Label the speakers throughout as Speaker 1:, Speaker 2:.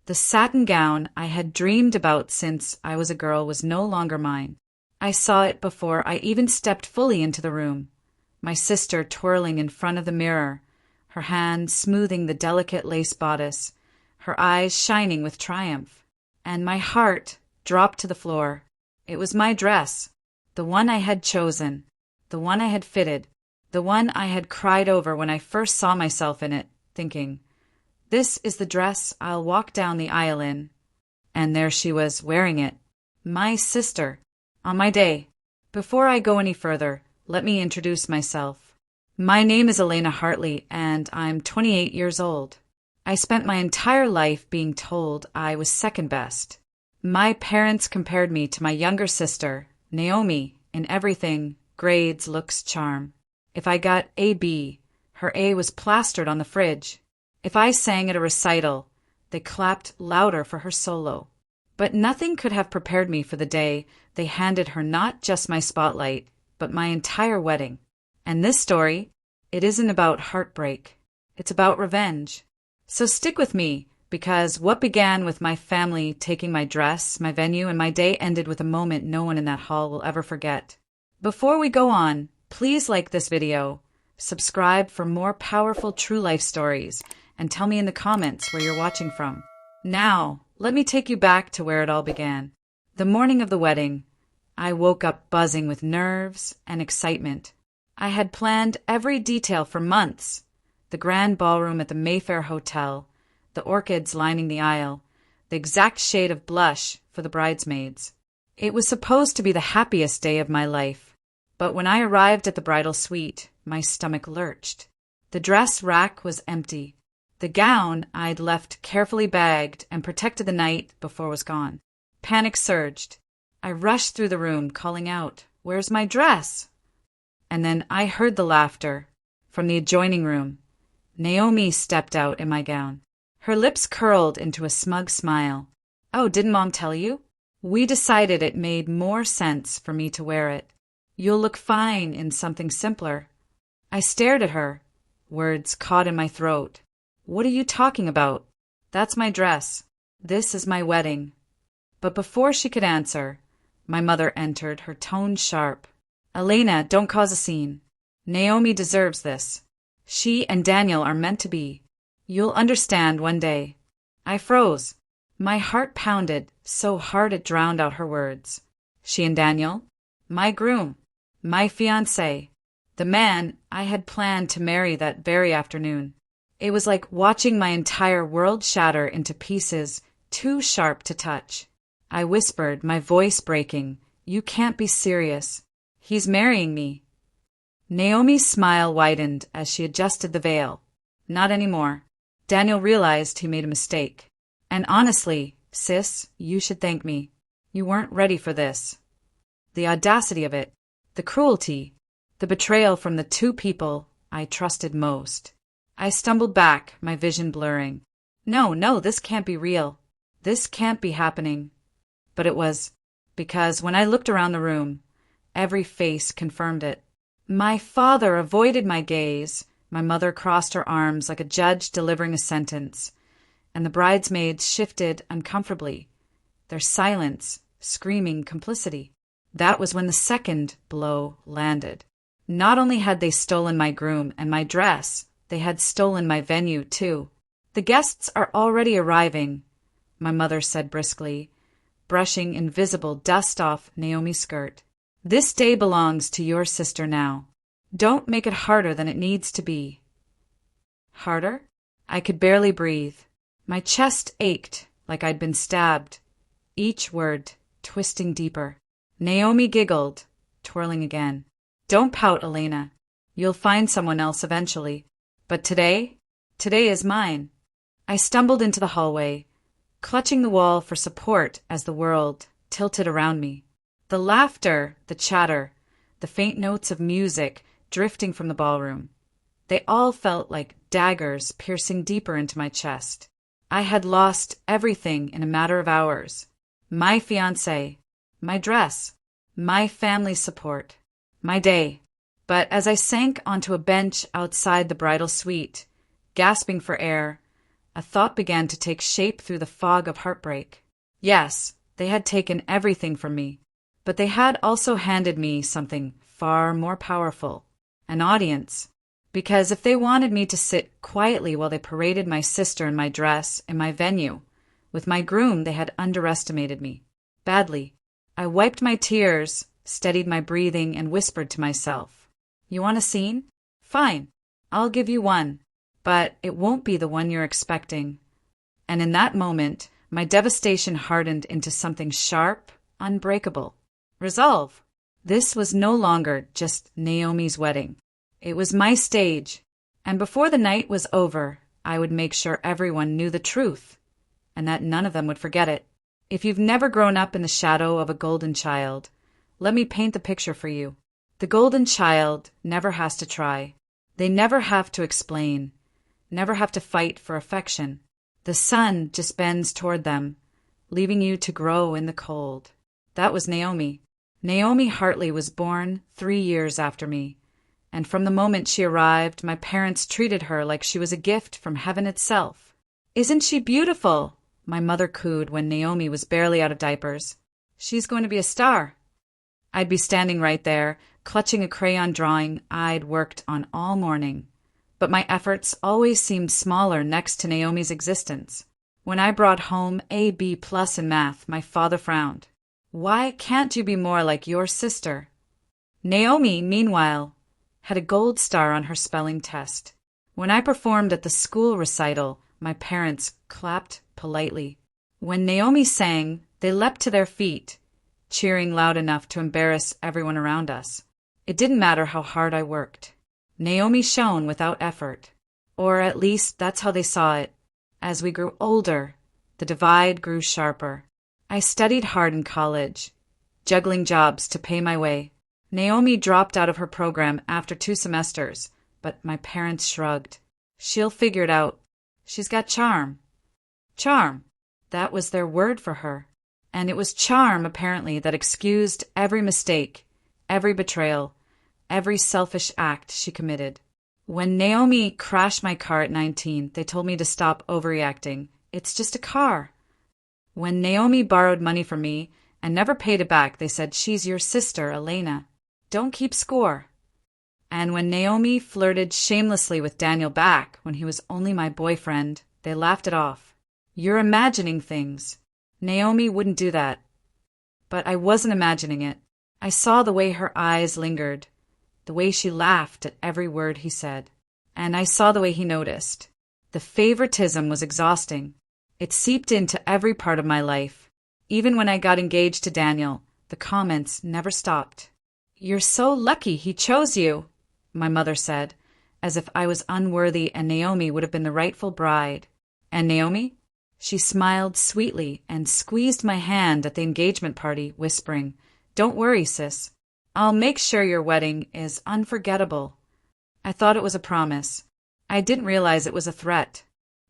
Speaker 1: The satin gown I had dreamed about since I was a girl was no longer mine. I saw it before I even stepped fully into the room. My sister twirling in front of the mirror, her hand smoothing the delicate lace bodice, her eyes shining with triumph. And my heart dropped to the floor. It was my dress, the one I had chosen, the one I had fitted, the one I had cried over when I first saw myself in it, thinking, "This is the dress I'll walk down the aisle in." And there she was, wearing it. My sister, on my day. Before I go any further, let me introduce myself. My name is Elena Hartley, and I'm 28 years old. I spent my entire life being told I was second best. My parents compared me to my younger sister, Naomi, in everything: grades, looks, charm. If I got a B, her A was plastered on the fridge. If I sang at a recital, they clapped louder for her solo. But nothing could have prepared me for the day they handed her not just my spotlight, but my entire wedding. And this story, it isn't about heartbreak. It's about revenge. So stick with me, because what began with my family taking my dress, my venue, and my day ended with a moment no one in that hall will ever forget. Before we go on, please like this video, subscribe for more powerful true life stories, and tell me in the comments where you're watching from. Now, let me take you back to where it all began. The morning of the wedding, I woke up buzzing with nerves and excitement. I had planned every detail for months. The grand ballroom at the Mayfair Hotel, the orchids lining the aisle, the exact shade of blush for the bridesmaids. It was supposed to be the happiest day of my life. But when I arrived at the bridal suite, my stomach lurched. The dress rack was empty. The gown I'd left carefully bagged and protected the night before was gone. Panic surged. I rushed through the room, calling out, "Where's my dress?" And then I heard the laughter from the adjoining room. Naomi stepped out in my gown. Her lips curled into a smug smile. "Oh, didn't Mom tell you? We decided it made more sense for me to wear it. You'll look fine in something simpler." I stared at her, words caught in my throat. "What are you talking about? That's my dress. This is my wedding." But before she could answer, my mother entered, her tone sharp. "Elena, don't cause a scene. Naomi deserves this. She and Daniel are meant to be. You'll understand one day." I froze. My heart pounded so hard it drowned out her words. She and Daniel? My groom. My fiancé. The man I had planned to marry that very afternoon. It was like watching my entire world shatter into pieces too sharp to touch. I whispered, my voice breaking, "You can't be serious. He's marrying me." Naomi's smile widened as she adjusted the veil. "Not anymore. Daniel realized he made a mistake. And honestly, sis, you should thank me. You weren't ready for this." The audacity of it, the cruelty, the betrayal from the two people I trusted most. I stumbled back, my vision blurring. No, this can't be real. This can't be happening. But it was, because when I looked around the room, every face confirmed it. My father avoided my gaze, my mother crossed her arms like a judge delivering a sentence, and the bridesmaids shifted uncomfortably, their silence screaming complicity. That was when the second blow landed. Not only had they stolen my groom and my dress, they had stolen my venue, too. "The guests are already arriving," my mother said briskly, brushing invisible dust off Naomi's skirt. "This day belongs to your sister now. Don't make it harder than it needs to be." Harder? I could barely breathe. My chest ached like I'd been stabbed, each word twisting deeper. Naomi giggled, twirling again. "Don't pout, Elena. You'll find someone else eventually. But today is mine." I stumbled into the hallway, clutching the wall for support as the world tilted around me. The laughter, the chatter, the faint notes of music drifting from the ballroom. They all felt like daggers piercing deeper into my chest. I had lost everything in a matter of hours. My fiancé, my dress, my family support, my day. But as I sank onto a bench outside the bridal suite, gasping for air, a thought began to take shape through the fog of heartbreak. Yes, they had taken everything from me, but they had also handed me something far more powerful, an audience. Because if they wanted me to sit quietly while they paraded my sister in my dress in my venue, with my groom, they had underestimated me. Badly. I wiped my tears, steadied my breathing, and whispered to myself, "You want a scene? Fine. I'll give you one. But it won't be the one you're expecting." And in that moment, my devastation hardened into something sharp, unbreakable. Resolve. This was no longer just Naomi's wedding. It was my stage, and before the night was over, I would make sure everyone knew the truth, and that none of them would forget it. If you've never grown up in the shadow of a golden child, let me paint the picture for you. The golden child never has to try. They never have to explain, never have to fight for affection. The sun just bends toward them, leaving you to grow in the cold. That was Naomi. Naomi Hartley was born 3 years after me, and from the moment she arrived, my parents treated her like she was a gift from heaven itself. "Isn't she beautiful?" my mother cooed when Naomi was barely out of diapers. "She's going to be a star." I'd be standing right there, clutching a crayon drawing I'd worked on all morning. But my efforts always seemed smaller next to Naomi's existence. When I brought home a B+ in math, my father frowned. "Why can't you be more like your sister?" Naomi, meanwhile, had a gold star on her spelling test. When I performed at the school recital, my parents clapped politely. When Naomi sang, they leapt to their feet, cheering loud enough to embarrass everyone around us. It didn't matter how hard I worked. Naomi shone without effort. Or at least that's how they saw it. As we grew older, the divide grew sharper. I studied hard in college, juggling jobs to pay my way. Naomi dropped out of her program after 2 semesters, but my parents shrugged. "She'll figure it out. She's got charm." Charm. That was their word for her. And it was charm, apparently, that excused every mistake, every betrayal, every selfish act she committed. When Naomi crashed my car at 19, they told me to stop overreacting. It's just a car. When Naomi borrowed money from me and never paid it back, they said, "She's your sister, Elena. Don't keep score." And when Naomi flirted shamelessly with Daniel back when he was only my boyfriend, they laughed it off. "You're imagining things." Naomi wouldn't do that. But I wasn't imagining it. I saw the way her eyes lingered, the way she laughed at every word he said. And I saw the way he noticed. The favoritism was exhausting. It seeped into every part of my life. Even when I got engaged to Daniel, the comments never stopped. "You're so lucky he chose you," my mother said, as if I was unworthy and Naomi would have been the rightful bride. And Naomi? She smiled sweetly and squeezed my hand at the engagement party, whispering, "Don't worry, sis. I'll make sure your wedding is unforgettable." I thought it was a promise. I didn't realize it was a threat.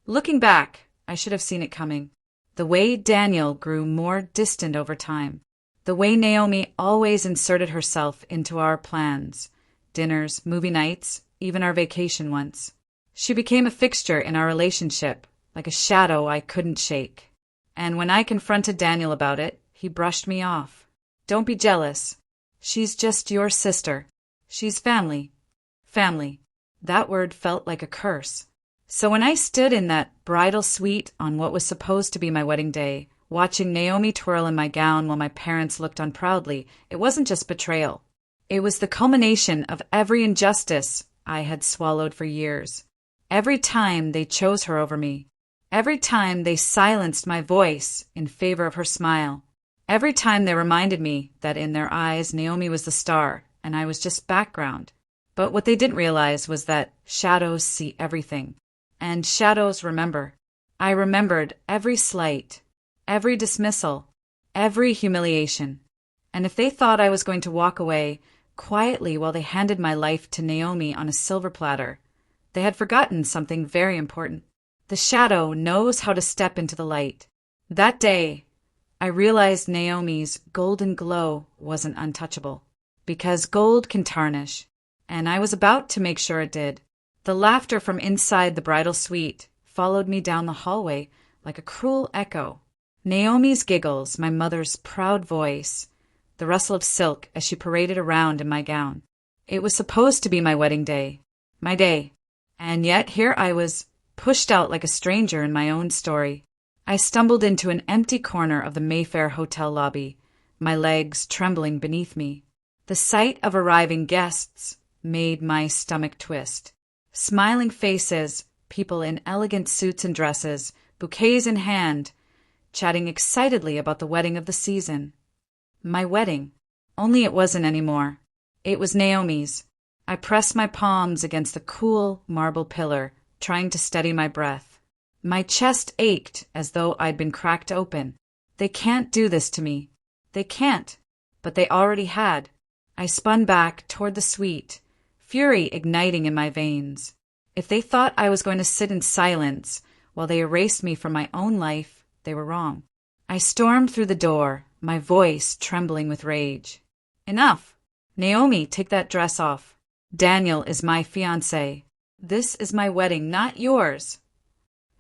Speaker 1: Looking back, I should have seen it coming. The way Daniel grew more distant over time. The way Naomi always inserted herself into our plans. Dinners, movie nights, even our vacation once. She became a fixture in our relationship, like a shadow I couldn't shake. And when I confronted Daniel about it, he brushed me off. "Don't be jealous. She's just your sister. She's family." Family. That word felt like a curse. So when I stood in that bridal suite on what was supposed to be my wedding day, watching Naomi twirl in my gown while my parents looked on proudly, it wasn't just betrayal. It was the culmination of every injustice I had swallowed for years. Every time they chose her over me. Every time they silenced my voice in favor of her smile. Every time they reminded me that in their eyes Naomi was the star and I was just background. But what they didn't realize was that shadows see everything. And shadows remember. I remembered every slight, every dismissal, every humiliation. And if they thought I was going to walk away quietly while they handed my life to Naomi on a silver platter, they had forgotten something very important. The shadow knows how to step into the light. That day, I realized Naomi's golden glow wasn't untouchable, because gold can tarnish, and I was about to make sure it did. The laughter from inside the bridal suite followed me down the hallway like a cruel echo. Naomi's giggles, my mother's proud voice, the rustle of silk as she paraded around in my gown. It was supposed to be my wedding day. My day. And yet here I was, pushed out like a stranger in my own story. I stumbled into an empty corner of the Mayfair Hotel lobby, my legs trembling beneath me. The sight of arriving guests made my stomach twist. Smiling faces, people in elegant suits and dresses, bouquets in hand, chatting excitedly about the wedding of the season. My wedding. Only it wasn't anymore. It was Naomi's. I pressed my palms against the cool marble pillar, trying to steady my breath. My chest ached as though I'd been cracked open. They can't do this to me. They can't. But they already had. I spun back toward the suite, fury igniting in my veins. If they thought I was going to sit in silence while they erased me from my own life, they were wrong. I stormed through the door, my voice trembling with rage. Enough! Naomi, take that dress off. Daniel is my fiancé. This is my wedding, not yours.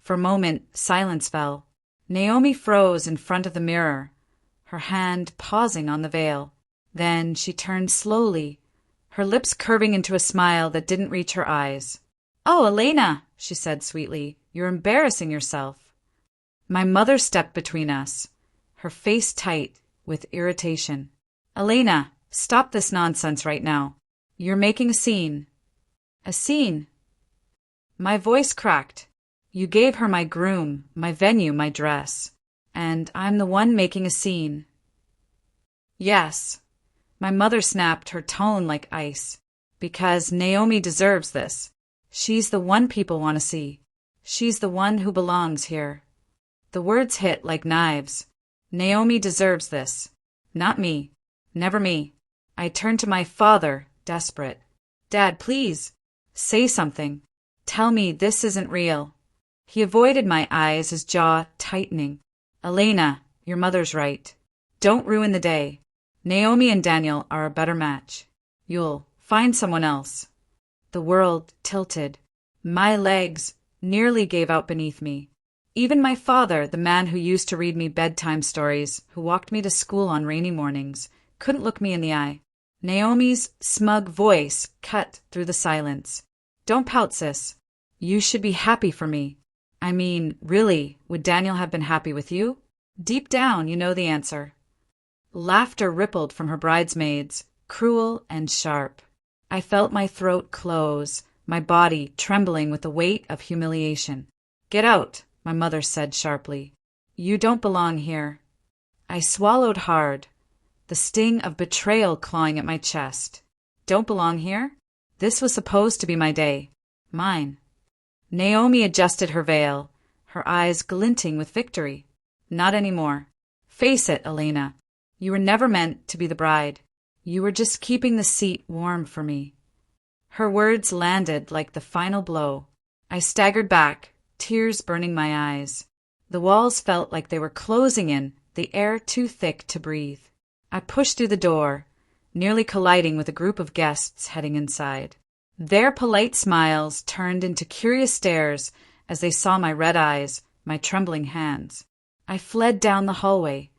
Speaker 1: For a moment, silence fell. Naomi froze in front of the mirror, her hand pausing on the veil. Then she turned slowly, her lips curving into a smile that didn't reach her eyes. "Oh, Elena," she said sweetly, "you're embarrassing yourself." My mother stepped between us, her face tight with irritation. "Elena, stop this nonsense right now. You're making a scene." "A scene?" My voice cracked. "You gave her my groom, my venue, my dress. And I'm the one making a scene." "Yes." My mother snapped, her tone like ice. "Because Naomi deserves this. She's the one people want to see. She's the one who belongs here." The words hit like knives. Naomi deserves this. Not me. Never me. I turned to my father, desperate. "Dad, please. Say something. Tell me this isn't real." He avoided my eyes, his jaw tightening. "Elena, your mother's right. Don't ruin the day. Naomi and Daniel are a better match. You'll find someone else." The world tilted. My legs nearly gave out beneath me. Even my father, the man who used to read me bedtime stories, who walked me to school on rainy mornings, couldn't look me in the eye. Naomi's smug voice cut through the silence. "Don't pout, sis. You should be happy for me. I mean, really, would Daniel have been happy with you? Deep down, you know the answer." Laughter rippled from her bridesmaids, cruel and sharp. I felt my throat close, my body trembling with the weight of humiliation. "Get out," my mother said sharply. "You don't belong here." I swallowed hard, the sting of betrayal clawing at my chest. Don't belong here? This was supposed to be my day. Mine. Naomi adjusted her veil, her eyes glinting with victory. "Not anymore. Face it, Elena. You were never meant to be the bride. You were just keeping the seat warm for me." Her words landed like the final blow. I staggered back, tears burning my eyes. The walls felt like they were closing in, the air too thick to breathe. I pushed through the door, nearly colliding with a group of guests heading inside. Their polite smiles turned into curious stares as they saw my red eyes, my trembling hands. I fled down the hallway,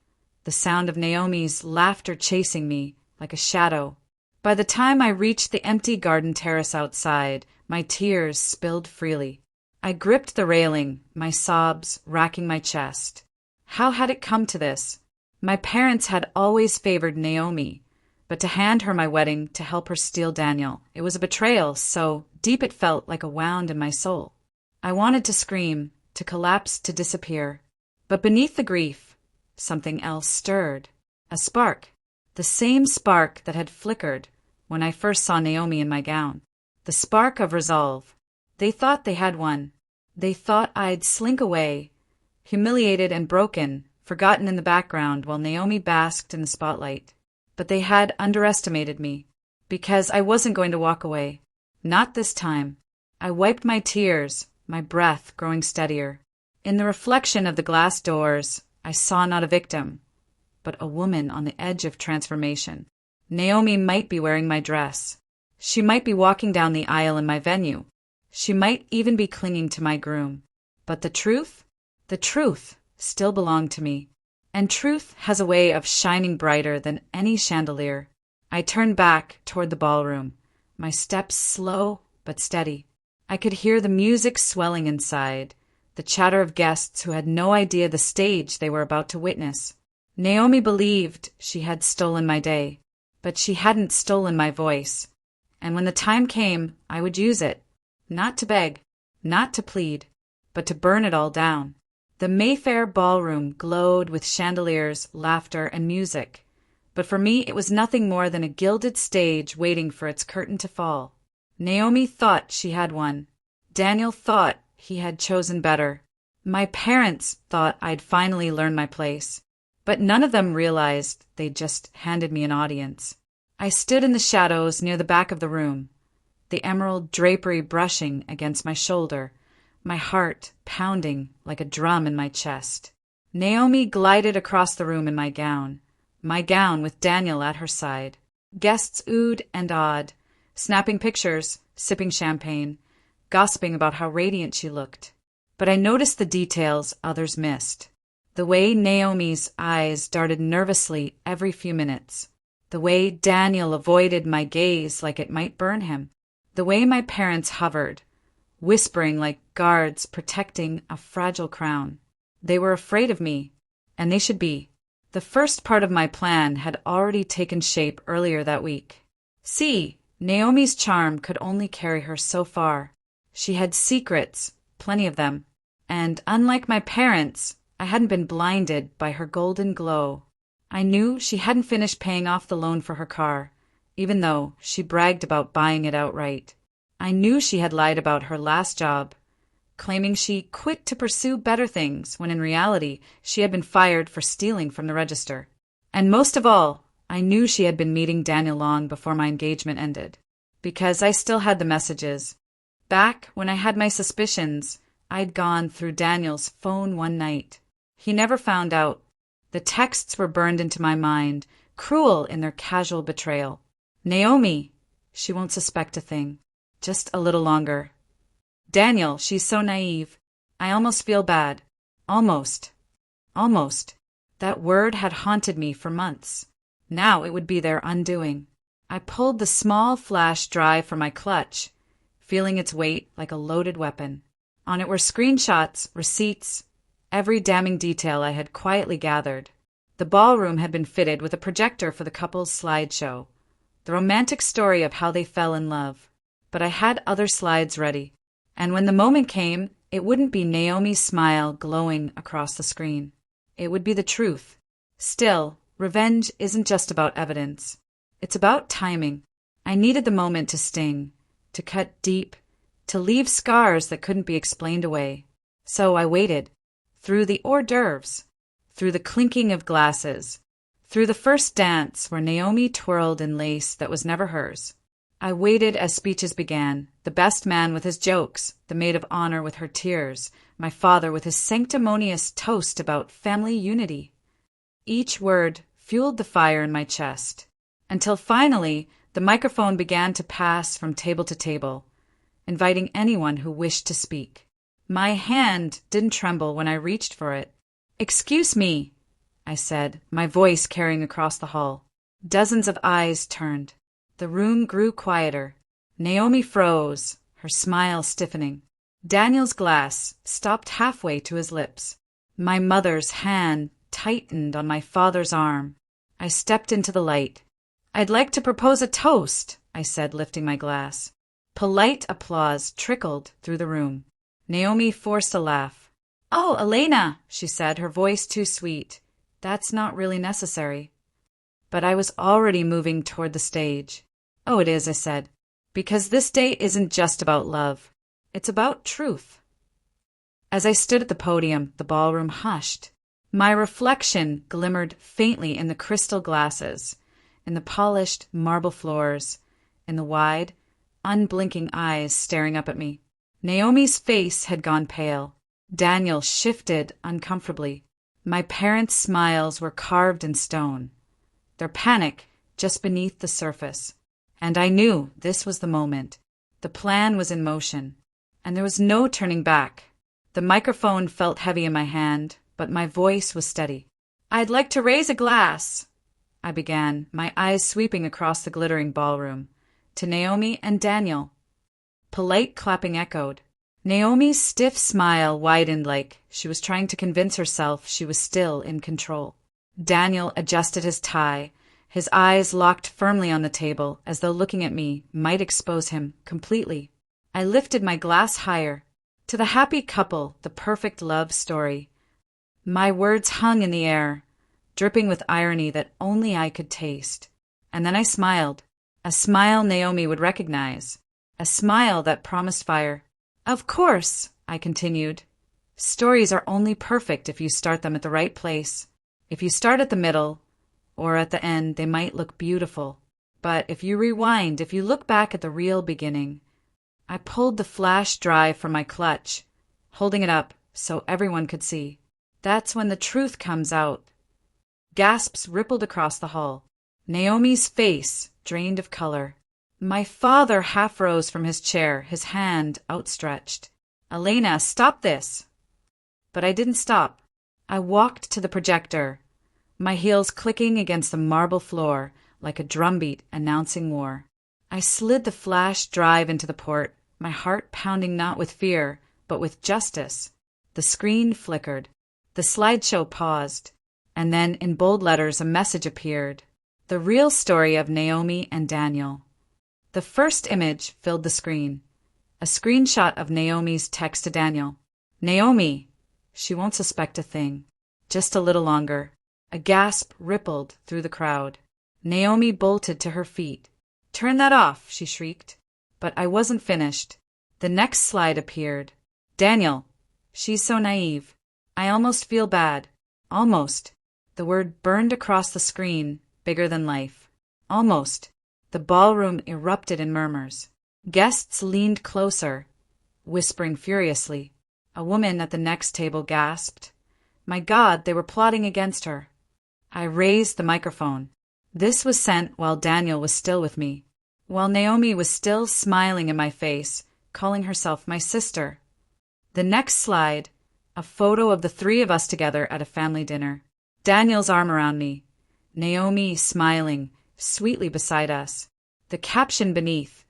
Speaker 1: the sound of Naomi's laughter chasing me like a shadow. By the time I reached the empty garden terrace outside, my tears spilled freely. I gripped the railing, my sobs racking my chest. How had it come to this? My parents had always favored Naomi, but to hand her my wedding to help her steal Daniel, it was a betrayal so deep it felt like a wound in my soul. I wanted to scream, to collapse, to disappear. But beneath the grief, something else stirred. A spark. The same spark that had flickered when I first saw Naomi in my gown. The spark of resolve. They thought they had won. They thought I'd slink away, humiliated and broken, forgotten in the background while Naomi basked in the spotlight. But they had underestimated me, because I wasn't going to walk away. Not this time. I wiped my tears, my breath growing steadier. In the reflection of the glass doors, I saw not a victim, but a woman on the edge of transformation. Naomi might be wearing my dress. She might be walking down the aisle in my venue. She might even be clinging to my groom. But the truth? The truth still belonged to me. And truth has a way of shining brighter than any chandelier. I turned back toward the ballroom, my steps slow but steady. I could hear the music swelling inside, the chatter of guests who had no idea the stage they were about to witness. Naomi believed she had stolen my day, but she hadn't stolen my voice. And when the time came, I would use it, not to beg, not to plead, but to burn it all down. The Mayfair ballroom glowed with chandeliers, laughter, and music, but for me it was nothing more than a gilded stage waiting for its curtain to fall. Naomi thought she had won. Daniel thought he had chosen better. My parents thought I'd finally learned my place, but none of them realized they'd just handed me an audience. I stood in the shadows near the back of the room, the emerald drapery brushing against my shoulder, my heart pounding like a drum in my chest. Naomi glided across the room in my gown with Daniel at her side. Guests oohed and awed, snapping pictures, sipping champagne, gossiping about how radiant she looked. But I noticed the details others missed. The way Naomi's eyes darted nervously every few minutes. The way Daniel avoided my gaze like it might burn him. The way my parents hovered, whispering like guards protecting a fragile crown. They were afraid of me, and they should be. The first part of my plan had already taken shape earlier that week. See, Naomi's charm could only carry her so far. She had secrets, plenty of them, and unlike my parents, I hadn't been blinded by her golden glow. I knew she hadn't finished paying off the loan for her car, even though she bragged about buying it outright. I knew she had lied about her last job, claiming she quit to pursue better things when in reality she had been fired for stealing from the register. And most of all, I knew she had been meeting Daniel long before my engagement ended, because I still had the messages. Back when I had my suspicions, I'd gone through Daniel's phone one night. He never found out. The texts were burned into my mind, cruel in their casual betrayal. Naomi, she won't suspect a thing. Just a little longer. Daniel, she's so naive. I almost feel bad. Almost. That word had haunted me for months. Now it would be their undoing. I pulled the small flash drive from my clutch, feeling its weight like a loaded weapon. On it were screenshots, receipts, every damning detail I had quietly gathered. The ballroom had been fitted with a projector for the couple's slideshow, the romantic story of how they fell in love. But I had other slides ready, and when the moment came, it wouldn't be Naomi's smile glowing across the screen. It would be the truth. Still, revenge isn't just about evidence. It's about timing. I needed the moment to sting, to cut deep, to leave scars that couldn't be explained away. So I waited. Through the hors d'oeuvres, through the clinking of glasses, through the first dance where Naomi twirled in lace that was never hers. I waited as speeches began, the best man with his jokes, the maid of honor with her tears, my father with his sanctimonious toast about family unity. Each word fueled the fire in my chest, until finally the microphone began to pass from table to table, inviting anyone who wished to speak. My hand didn't tremble when I reached for it. "Excuse me," I said, my voice carrying across the hall. Dozens of eyes turned. The room grew quieter. Naomi froze, her smile stiffening. Daniel's glass stopped halfway to his lips. My mother's hand tightened on my father's arm. I stepped into the light. "I'd like to propose a toast," I said, lifting my glass. Polite applause trickled through the room. Naomi forced a laugh. "Oh, Elena," she said, her voice too sweet. "That's not really necessary." But I was already moving toward the stage. "Oh, it is," I said, "because this day isn't just about love. It's about truth." As I stood at the podium, the ballroom hushed. My reflection glimmered faintly in the crystal glasses, in the polished marble floors, in the wide, unblinking eyes staring up at me. Naomi's face had gone pale. Daniel shifted uncomfortably. My parents' smiles were carved in stone, their panic just beneath the surface. And I knew this was the moment. The plan was in motion, and there was no turning back. The microphone felt heavy in my hand, but my voice was steady. "I'd like to raise a glass," I began, my eyes sweeping across the glittering ballroom, "to Naomi and Daniel." Polite clapping echoed. Naomi's stiff smile widened like she was trying to convince herself she was still in control. Daniel adjusted his tie, his eyes locked firmly on the table as though looking at me might expose him completely. I lifted my glass higher. To the happy couple, the perfect love story. My words hung in the air, dripping with irony that only I could taste. And then I smiled, a smile Naomi would recognize, a smile that promised fire. "Of course," I continued, "stories are only perfect if you start them at the right place. If you start at the middle, or at the end, they might look beautiful. But if you rewind, if you look back at the real beginning." I pulled the flash drive from my clutch, holding it up so everyone could see. "That's when the truth comes out." Gasps rippled across the hall. Naomi's face drained of color. My father half rose from his chair, his hand outstretched. "Elena, stop this!" But I didn't stop. I walked to the projector, my heels clicking against the marble floor like a drumbeat announcing war. I slid the flash drive into the port, my heart pounding not with fear, but with justice. The screen flickered. The slideshow paused. And then, in bold letters, a message appeared. The real story of Naomi and Daniel. The first image filled the screen. A screenshot of Naomi's text to Daniel. "Naomi, she won't suspect a thing. Just a little longer." A gasp rippled through the crowd. Naomi bolted to her feet. "Turn that off," she shrieked. But I wasn't finished. The next slide appeared. "Daniel, she's so naive. I almost feel bad. Almost." The word burned across the screen, bigger than life. Almost. The ballroom erupted in murmurs. Guests leaned closer, whispering furiously. A woman at the next table gasped. My God, they were plotting against her. I raised the microphone. This was sent while Daniel was still with me, while Naomi was still smiling in my face, calling herself my sister. The next slide, a photo of the three of us together at a family dinner. Daniel's arm around me, Naomi smiling sweetly beside us. The caption beneath,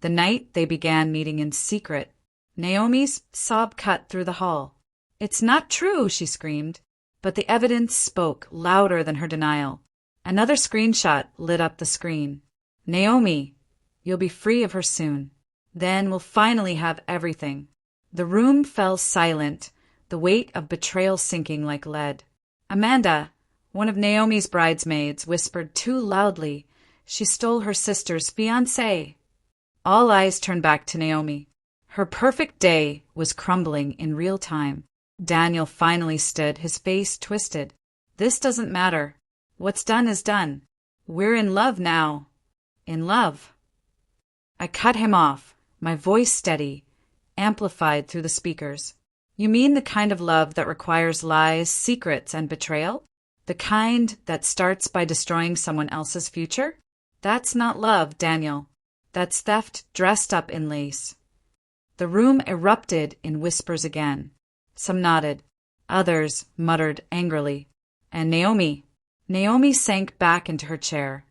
Speaker 1: the night they began meeting in secret. Naomi's sob cut through the hall. "It's not true," she screamed, but the evidence spoke louder than her denial. Another screenshot lit up the screen. "Naomi, you'll be free of her soon. Then we'll finally have everything." The room fell silent, the weight of betrayal sinking like lead. Amanda, one of Naomi's bridesmaids, whispered too loudly, "She stole her sister's fiancé." All eyes turned back to Naomi. Her perfect day was crumbling in real time. Daniel finally stood, his face twisted. "This doesn't matter. What's done is done. We're in love now." In love. I cut him off, my voice steady, amplified through the speakers. "You mean the kind of love that requires lies, secrets, and betrayal? The kind that starts by destroying someone else's future? That's not love, Daniel. That's theft dressed up in lace." The room erupted in whispers again. Some nodded. Others muttered angrily. And Naomi sank back into her chair,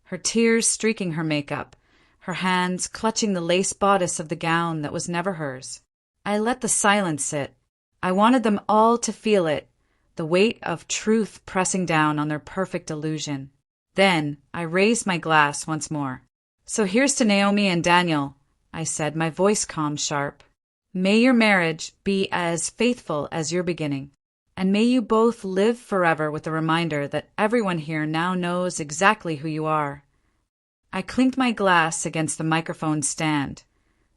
Speaker 1: her tears streaking her makeup, her hands clutching the lace bodice of the gown that was never hers. I let the silence sit. I wanted them all to feel it, the weight of truth pressing down on their perfect illusion. Then I raised my glass once more. "So here's to Naomi and Daniel," I said, my voice calm, sharp. "May your marriage be as faithful as your beginning, and may you both live forever with the reminder that everyone here now knows exactly who you are." I clinked my glass against the microphone stand,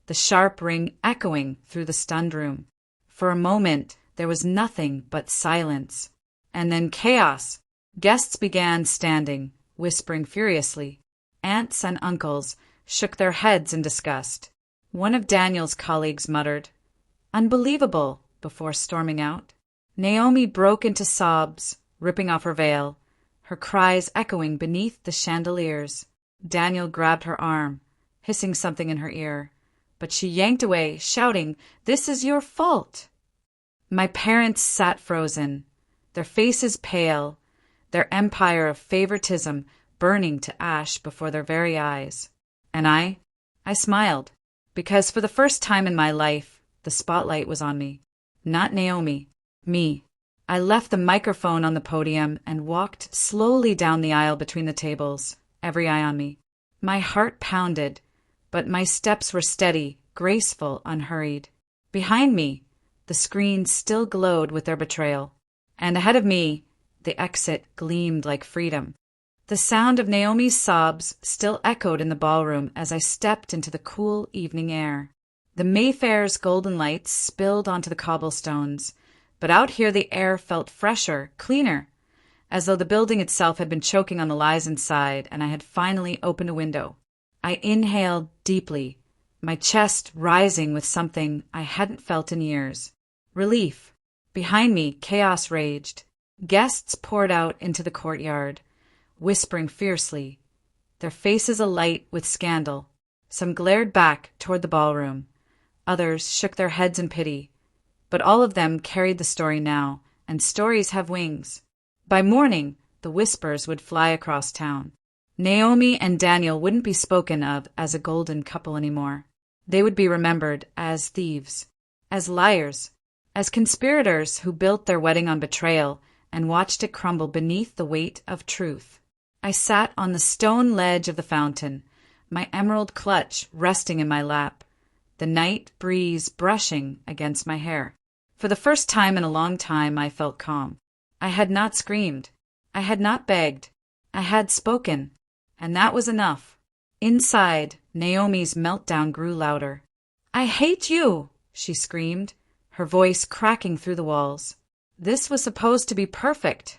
Speaker 1: the sharp ring echoing through the stunned room. For a moment, there was nothing but silence. And then chaos. Guests began standing, whispering furiously. Aunts and uncles shook their heads in disgust. One of Daniel's colleagues muttered, "Unbelievable," before storming out. Naomi broke into sobs, ripping off her veil, her cries echoing beneath the chandeliers. Daniel grabbed her arm, hissing something in her ear, but she yanked away, shouting, "This is your fault." My parents sat frozen, their faces pale, their empire of favoritism burning to ash before their very eyes. And I smiled, because for the first time in my life, the spotlight was on me. Not Naomi, me. I left the microphone on the podium and walked slowly down the aisle between the tables, every eye on me. My heart pounded, but my steps were steady, graceful, unhurried. Behind me, the screens still glowed with their betrayal, and ahead of me, the exit gleamed like freedom. The sound of Naomi's sobs still echoed in the ballroom as I stepped into the cool evening air. The Mayfair's golden lights spilled onto the cobblestones, but out here the air felt fresher, cleaner, as though the building itself had been choking on the lies inside and I had finally opened a window. I inhaled deeply, my chest rising with something I hadn't felt in years. Relief. Behind me, chaos raged. Guests poured out into the courtyard, whispering fiercely, their faces alight with scandal. Some glared back toward the ballroom. Others shook their heads in pity. But all of them carried the story now, and stories have wings. By morning, the whispers would fly across town. Naomi and Daniel wouldn't be spoken of as a golden couple anymore. They would be remembered as thieves, as liars, as conspirators who built their wedding on betrayal and watched it crumble beneath the weight of truth. I sat on the stone ledge of the fountain, my emerald clutch resting in my lap, the night breeze brushing against my hair. For the first time in a long time, I felt calm. I had not screamed. I had not begged. I had spoken, and that was enough. Inside, Naomi's meltdown grew louder. "I hate you!" she screamed, her voice cracking through the walls. This was supposed to be perfect.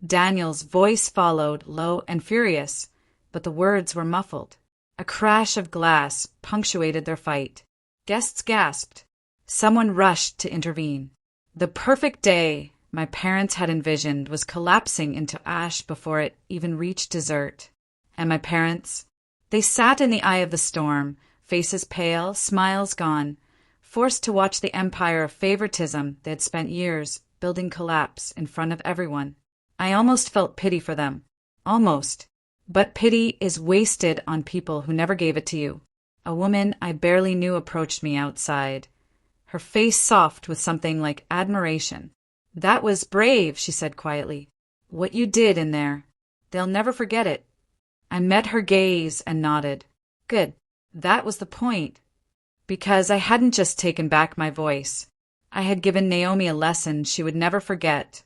Speaker 1: Daniel's voice followed, low and furious, but the words were muffled. A crash of glass punctuated their fight. Guests gasped. Someone rushed to intervene. The perfect day my parents had envisioned was collapsing into ash before it even reached dessert. And my parents? They sat in the eye of the storm, faces pale, smiles gone, forced to watch the empire of favoritism they had spent years building collapse in front of everyone. I almost felt pity for them. Almost. But pity is wasted on people who never gave it to you. A woman I barely knew approached me outside, her face soft with something like admiration. "That was brave," she said quietly. "What you did in there. They'll never forget it." I met her gaze and nodded. Good. That was the point. Because I hadn't just taken back my voice. I had given Naomi a lesson she would never forget.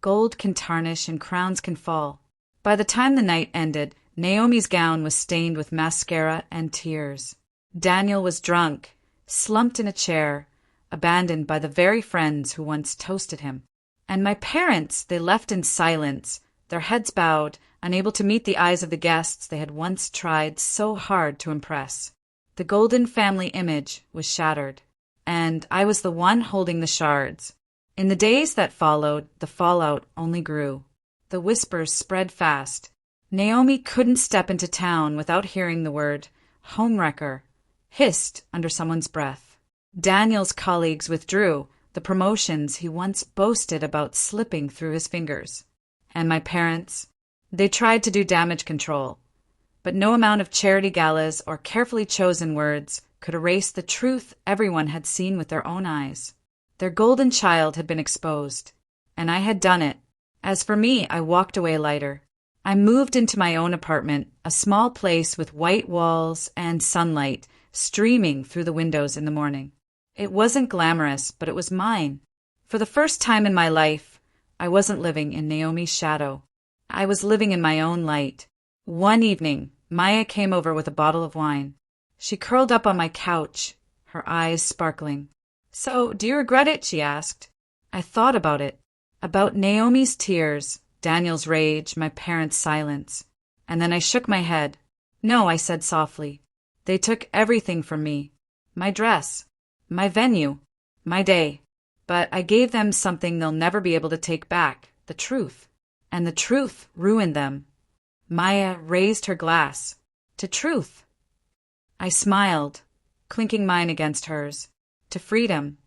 Speaker 1: Gold can tarnish and crowns can fall. By the time the night ended, Naomi's gown was stained with mascara and tears. Daniel was drunk, slumped in a chair, abandoned by the very friends who once toasted him. And my parents, they left in silence, their heads bowed, unable to meet the eyes of the guests they had once tried so hard to impress. The golden family image was shattered, and I was the one holding the shards. In the days that followed, the fallout only grew. The whispers spread fast. Naomi couldn't step into town without hearing the word homewrecker hissed under someone's breath. Daniel's colleagues withdrew the promotions he once boasted about slipping through his fingers. And my parents, they tried to do damage control, but no amount of charity galas or carefully chosen words could erase the truth everyone had seen with their own eyes. Their golden child had been exposed, and I had done it. As for me, I walked away lighter. I moved into my own apartment, a small place with white walls and sunlight streaming through the windows in the morning. It wasn't glamorous, but it was mine. For the first time in my life, I wasn't living in Naomi's shadow. I was living in my own light. One evening, Maya came over with a bottle of wine. She curled up on my couch, her eyes sparkling. "So, do you regret it?" she asked. I thought about it. About Naomi's tears, Daniel's rage, my parents' silence. And then I shook my head. "No," I said softly. "They took everything from me. My dress, my venue, my day. But I gave them something they'll never be able to take back, the truth. And the truth ruined them." Maya raised her glass. "To truth." I smiled, clinking mine against hers. "To freedom."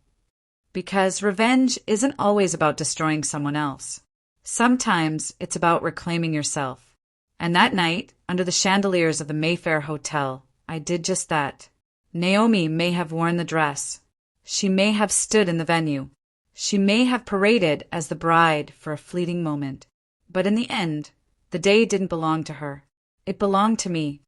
Speaker 1: Because revenge isn't always about destroying someone else. Sometimes it's about reclaiming yourself. And that night, under the chandeliers of the Mayfair Hotel, I did just that. Naomi may have worn the dress. She may have stood in the venue. She may have paraded as the bride for a fleeting moment. But in the end, the day didn't belong to her. It belonged to me.